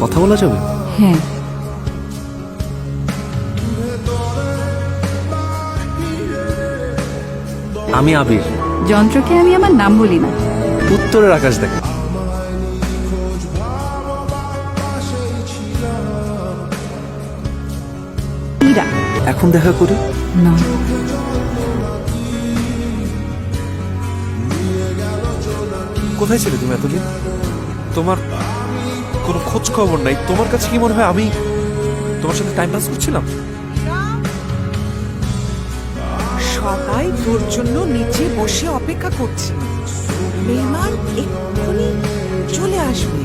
কথা বলা যাবে? হ্যাঁ। আমি আবির। যন্ত্রকে আমি আমার নাম বলি না। উত্তরের আকাশ দেখা। মীরা। এখন দেখা করি না। কোথায় ছিলে তুমি এতদিন? তোমার কোনো খোঁজ খবর নাই। তোমার কাছে কি মনে হয় আমি তোমার সাথে টাইম পাস করছিলাম? সবাই তোর জন্য নিচে বসে অপেক্ষা করছে। মেহমান এক্ষুনি চলে আসবে।